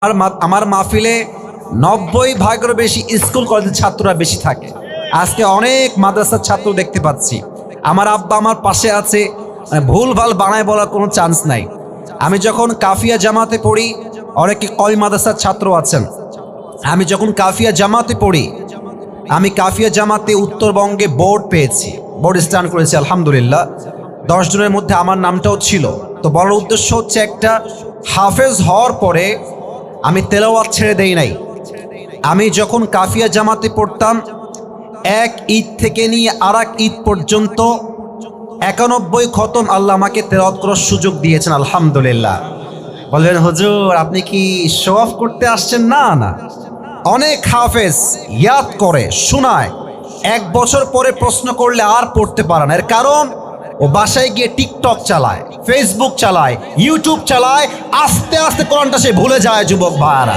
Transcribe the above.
আমার মাহফিলে 90 ভাগেরও বেশি স্কুল কলেজের ছাত্ররা বেশি থাকে। আজকে অনেক মাদ্রাসার ছাত্র দেখতে পাচ্ছি। আমার আব্বা আমার পাশে আছে, ভুল ভাল বানায় বলার কোনো চান্স নাই। আমি যখন কাফিয়া জামাতে পড়ি, অনেকে কয় মাদ্রাসার ছাত্র আছেন, আমি যখন কাফিয়া জামাতে পড়ি, আমি কাফিয়া জামাতে উত্তরবঙ্গে বোর্ড পেয়েছি, বোর্ড স্ট্যান্ড করেছি আলহামদুলিল্লাহ। 10 জনের মধ্যে আমার নামটাও ছিল। তো বলার উদ্দেশ্য হচ্ছে, একটা হাফেজ হওয়ার পরে আমি তেলাওয়াত ছেড়ে দেই নাই। আমি যখন কাফিয়া জামাতে পড়তাম, এক ঈদ থেকে নিয়ে আর এক ঈদ পর্যন্ত 91 খতম আল্লাহ আমাকে তেলাওয়াত করার সুযোগ দিয়েছেন আলহামদুলিল্লাহ। বলবেন হুজুর আপনি কি শো অফ করতে আসছেন? না না, অনেক হাফেজ ইয়াদ করে শোনায়, 1 বছর পরে প্রশ্ন করলে আর পড়তে পারে না। এর কারণ ও বাসায় গিয়ে টিকটক চালায়, ফেসবুক চালায়, ইউটিউব চালায়, আস্তে আস্তে কোরআনটা সে ভুলে যায়। যুবক ভাইরা,